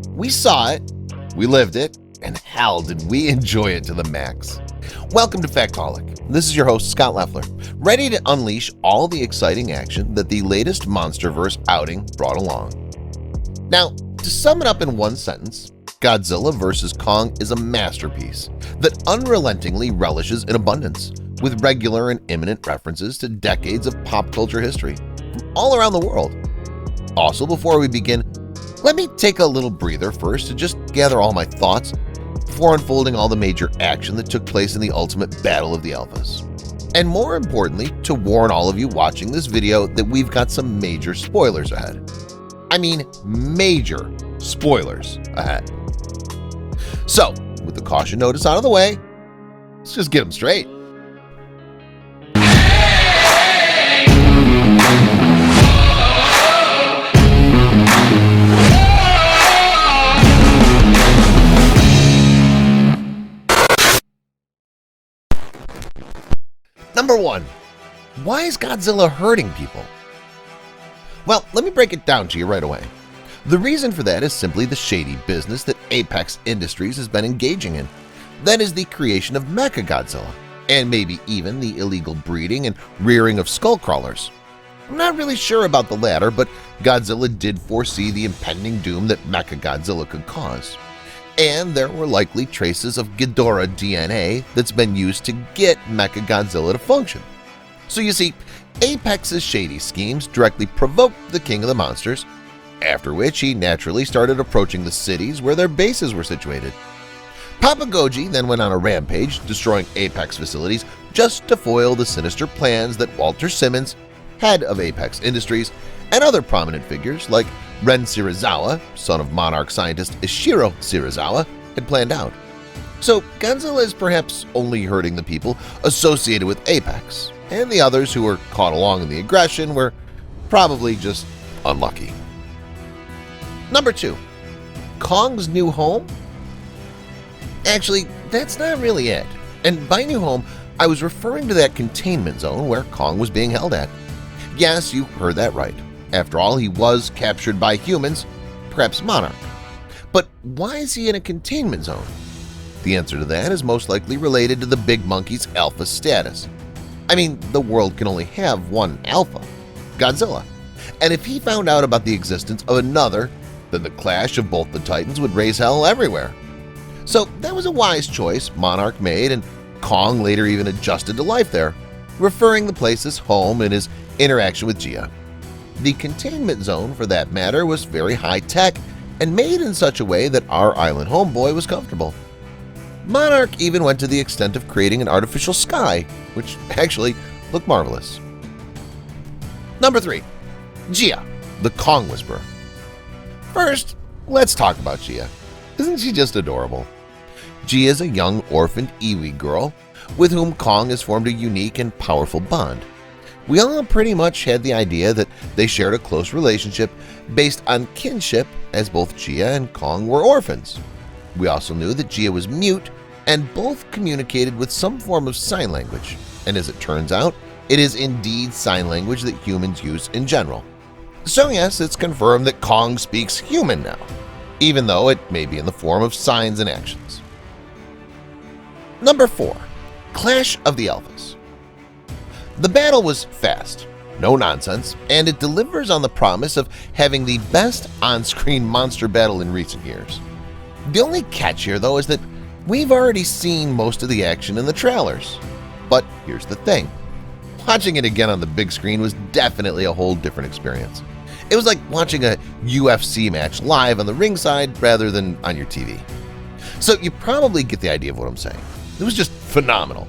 We saw it, we lived it, and hell did we enjoy it to the max. Welcome to Factaholic. This is your host, Scott Leffler, ready to unleash all the exciting action that the latest MonsterVerse outing brought along. Now, to sum it up in one sentence, Godzilla vs. Kong is a masterpiece that unrelentingly relishes in abundance, with regular and imminent references to decades of pop culture history from all around the world. Also, before we begin, let me take a little breather first to just gather all my thoughts before unfolding all the major action that took place in the ultimate battle of the Alphas. And more importantly, to warn all of you watching this video that we've got some major spoilers ahead. I mean major spoilers ahead. So, with the caution notice out of the way, let's just get them straight. Number 1. Why is Godzilla hurting people? Well, let me break it down to you right away. The reason for that is simply the shady business that Apex Industries has been engaging in. That is the creation of MECHAGODZILLA, and maybe even the illegal breeding and rearing of skullcrawlers. I'm not really sure about the latter, but Godzilla did foresee the impending doom that MECHAGODZILLA could cause. And there were likely traces of Ghidorah DNA that's been used to get MECHAGODZILLA to function. So you see, Apex's shady schemes directly provoked the king of the monsters, after which he naturally started approaching the cities where their bases were situated. Papa Goji then went on a rampage, destroying Apex facilities just to foil the sinister plans that Walter Simmons, head of Apex Industries, and other prominent figures like Ren Serizawa, son of Monarch scientist Ishiro Serizawa, had planned out. So Godzilla is perhaps only hurting the people associated with Apex, and the others who were caught along in the aggression were probably just unlucky. Number 2. Kong's new home? Actually, that's not really it. And by new home, I was referring to that containment zone where Kong was being held at. Yes, you heard that right. After all, he was captured by humans, perhaps Monarch. But why is he in a containment zone? The answer to that is most likely related to the big monkey's alpha status. I mean, the world can only have one alpha, Godzilla. And if he found out about the existence of another, then the clash of both the titans would raise hell everywhere. So that was a wise choice Monarch made, and Kong later even adjusted to life there, referring the place as home in his interaction with Gia. The containment zone, for that matter, was very high-tech and made in such a way that our island homeboy was comfortable. Monarch even went to the extent of creating an artificial sky, which actually looked marvelous. Number 3. Gia, the Kong Whisperer. First, let's talk about Gia. Isn't she just adorable? Gia is a young orphaned Iwi girl with whom Kong has formed a unique and powerful bond. We all pretty much had the idea that they shared a close relationship based on kinship, as both Gia and Kong were orphans. We also knew that Gia was mute and both communicated with some form of sign language, and as it turns out, it is indeed sign language that humans use in general. So yes, it's confirmed that Kong speaks human now, even though it may be in the form of signs and actions. Number 4. Clash of the Alphas. The battle was fast, no nonsense, and it delivers on the promise of having the best on-screen monster battle in recent years. The only catch here, though, is that we've already seen most of the action in the trailers. But here's the thing. Watching it again on the big screen was definitely a whole different experience. It was like watching a UFC match live on the ringside rather than on your TV. So you probably get the idea of what I'm saying. It was just phenomenal.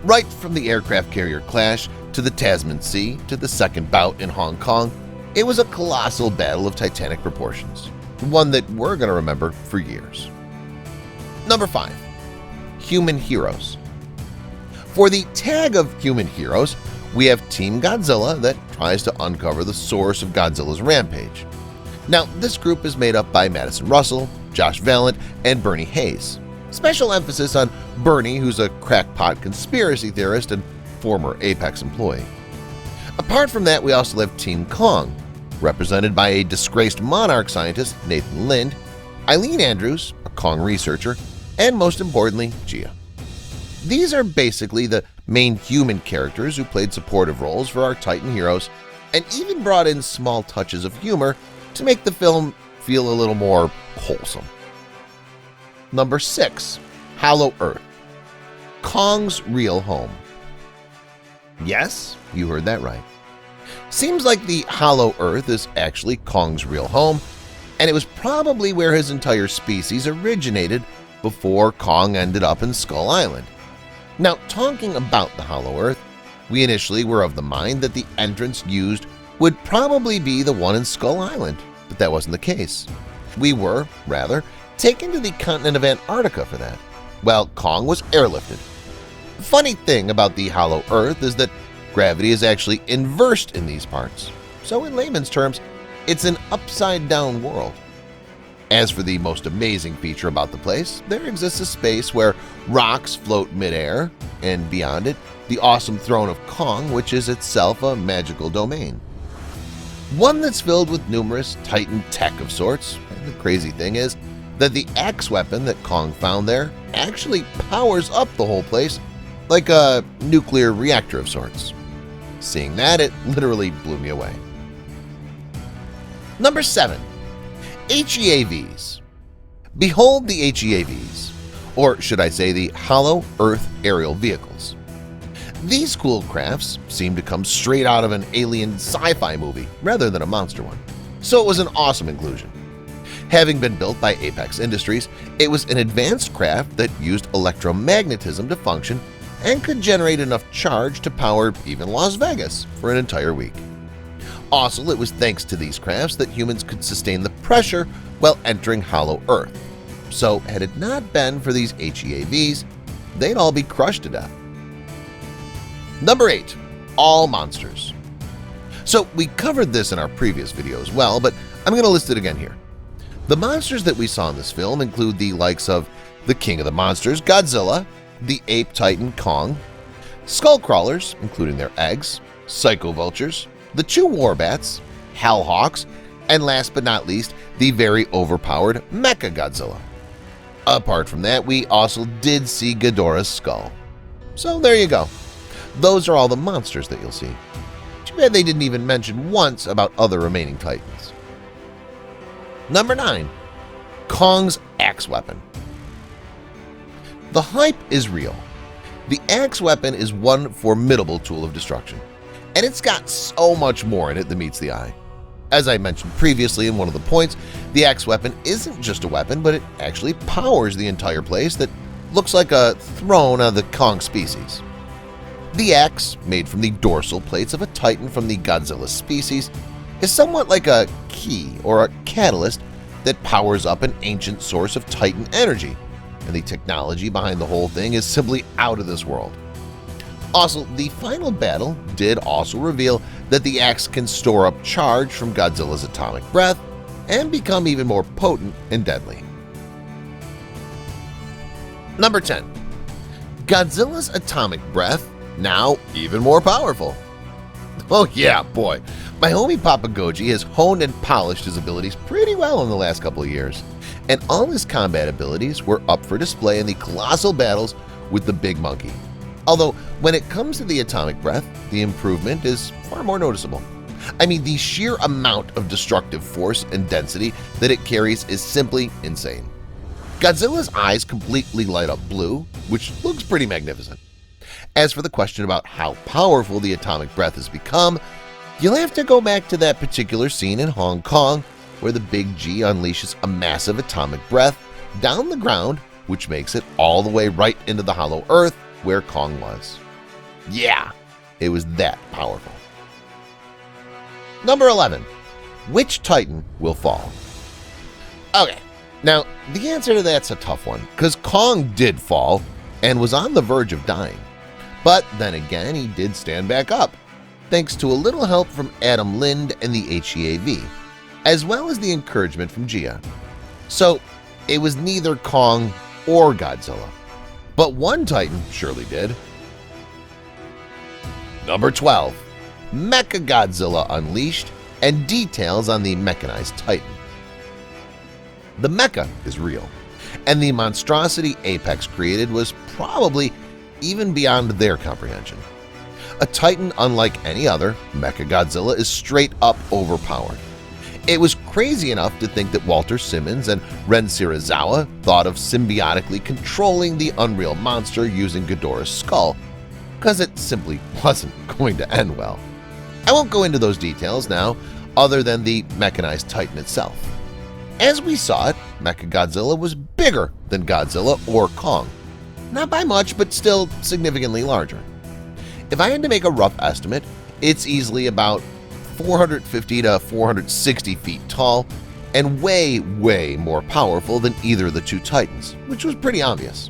Right from the aircraft carrier clash to the Tasman Sea to the second bout in Hong Kong, it was a colossal battle of titanic proportions, one that we're going to remember for years. Number 5. Human Heroes. For the tag of human heroes, we have Team Godzilla that tries to uncover the source of Godzilla's rampage. Now, this group is made up by Madison Russell, Josh Valent, and Bernie Hayes. Special emphasis on Bernie, who's a crackpot conspiracy theorist and former Apex employee. Apart from that, we also have Team Kong, represented by a disgraced Monarch scientist, Nathan Lind, Eileen Andrews, a Kong researcher, and most importantly, Gia. These are basically the main human characters who played supportive roles for our Titan heroes and even brought in small touches of humor to make the film feel a little more wholesome. Number 6. Hollow Earth, Kong's real home. Yes, you heard that right. Seems like the Hollow Earth is actually Kong's real home, and it was probably where his entire species originated before Kong ended up in Skull Island. Now, talking about the Hollow Earth, we initially were of the mind that the entrance used would probably be the one in Skull Island, but that wasn't the case. We were, rather, taken to the continent of Antarctica for that. Well, Kong was airlifted. The funny thing about the Hollow Earth is that gravity is actually inversed in these parts, so in layman's terms, it's an upside-down world. As for the most amazing feature about the place, there exists a space where rocks float mid-air, and beyond it, the awesome throne of Kong, which is itself a magical domain. One that's filled with numerous Titan tech of sorts, and the crazy thing is that the axe weapon that Kong found there actually powers up the whole place like a nuclear reactor of sorts. Seeing that, it literally blew me away. Number 7. HEAVs. Behold the HEAVs, or should I say the Hollow Earth Aerial Vehicles. These cool crafts seem to come straight out of an alien sci-fi movie rather than a monster one, so it was an awesome inclusion. Having been built by Apex Industries, it was an advanced craft that used electromagnetism to function and could generate enough charge to power even Las Vegas for an entire week. Also, it was thanks to these crafts that humans could sustain the pressure while entering Hollow Earth. So, had it not been for these HEAVs, they'd all be crushed to death. Number 8. All monsters. So, we covered this in our previous video as well, but I'm going to list it again here. The monsters that we saw in this film include the likes of the King of the Monsters, Godzilla, the Ape Titan Kong, Skull Crawlers, including their eggs, Psycho Vultures, the Chew Warbats, Hellhawks, and last but not least, the very overpowered MECHAGODZILLA. Apart from that, we also did see Ghidorah's skull. So there you go. Those are all the monsters that you'll see. Too bad they didn't even mention once about other remaining Titans. Number 9. Kong's axe weapon. The hype is real. The axe weapon is one formidable tool of destruction, and it's got so much more in it than meets the eye. As I mentioned previously in one of the points, the axe weapon isn't just a weapon, but it actually powers the entire place that looks like a throne of the Kong species. The axe, made from the dorsal plates of a Titan from the Godzilla species, is somewhat like a key or a catalyst that powers up an ancient source of Titan energy, and the technology behind the whole thing is simply out of this world. Also, the final battle did also reveal that the axe can store up charge from Godzilla's atomic breath and become even more potent and deadly. Number 10. Godzilla's atomic breath, now even more powerful. Oh yeah, boy. My homie Papa Goji has honed and polished his abilities pretty well in the last couple of years, and all his combat abilities were up for display in the colossal battles with the Big Monkey. Although, when it comes to the atomic breath, the improvement is far more noticeable. I mean, the sheer amount of destructive force and density that it carries is simply insane. Godzilla's eyes completely light up blue, which looks pretty magnificent. As for the question about how powerful the atomic breath has become, you'll have to go back to that particular scene in Hong Kong where the Big G unleashes a massive atomic breath down the ground, which makes it all the way right into the Hollow Earth where Kong was. Yeah, it was that powerful. Number 11. Which Titan will fall? Okay, now the answer to that's a tough one, because Kong did fall and was on the verge of dying. But then again, he did stand back up, thanks to a little help from Adam Lingard and the HEAV, as well as the encouragement from Gia. So it was neither Kong or Godzilla, but one Titan surely did. Number 12. MECHAGODZILLA-UNLEASHED and details on the mechanized Titan. The mecha is real, and the monstrosity Apex created was probably even beyond their comprehension. A titan unlike any other, MECHAGODZILLA is straight up overpowered. It was crazy enough to think that Walter Simmons and Ren Serizawa thought of symbiotically controlling the unreal monster using Ghidorah's skull, because it simply wasn't going to end well. I won't go into those details now, other than the mechanized titan itself. As we saw it, MECHAGODZILLA was bigger than Godzilla or Kong. Not by much, but still significantly larger. If I had to make a rough estimate, it's easily about 450 to 460 feet tall and way more powerful than either of the two titans, which was pretty obvious.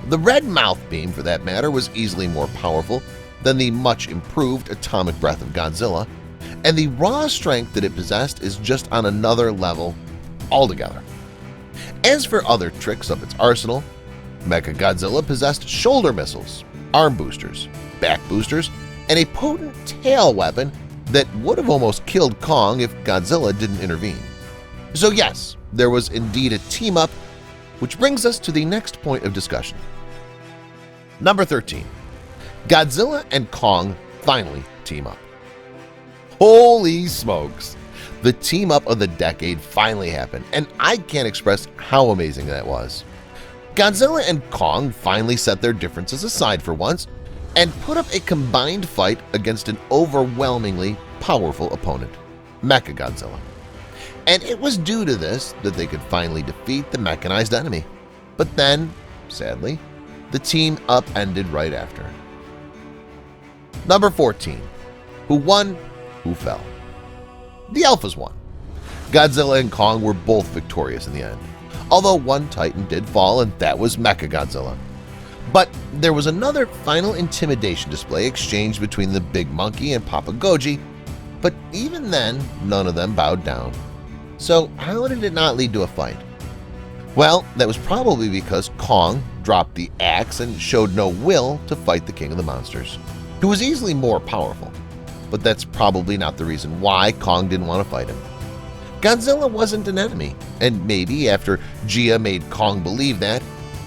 The red mouth beam, for that matter, was easily more powerful than the much improved atomic breath of Godzilla, and the raw strength that it possessed is just on another level altogether. As for other tricks up its arsenal, MECHAGODZILLA possessed shoulder missiles, arm boosters, back boosters, and a potent tail weapon that would have almost killed Kong if Godzilla didn't intervene. So yes, there was indeed a team-up, which brings us to the next point of discussion. Number 13. Godzilla and Kong finally team up. Holy smokes! The team-up of the decade finally happened, and I can't express how amazing that was. Godzilla and Kong finally set their differences aside for once and put up a combined fight against an overwhelmingly powerful opponent, MECHAGODZILLA. And it was due to this that they could finally defeat the mechanized enemy. But then, sadly, the team-up ended right after. Number 14. Who won? Who fell? The Alphas won. Godzilla and Kong were both victorious in the end, although one titan did fall, and that was MECHAGODZILLA. But there was another final intimidation display exchanged between the Big Monkey and Papa Goji, but even then, none of them bowed down. So how did it not lead to a fight? Well, that was probably because Kong dropped the axe and showed no will to fight the King of the Monsters, who was easily more powerful. But that's probably not the reason why Kong didn't want to fight him. Godzilla wasn't an enemy, and maybe after Gia made Kong believe that,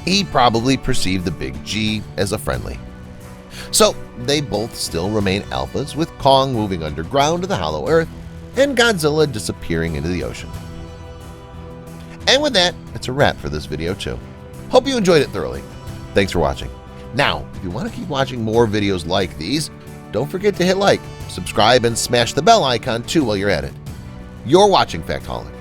he probably perceived the big G as a friendly. So they both still remain alphas, with Kong moving underground to the Hollow Earth and Godzilla disappearing into the ocean. And with that, it's a wrap for this video too. Hope you enjoyed it thoroughly. Thanks for watching. Now, if you want to keep watching more videos like these, don't forget to hit like, subscribe, and smash the bell icon too while you're at it. You're watching Factholic.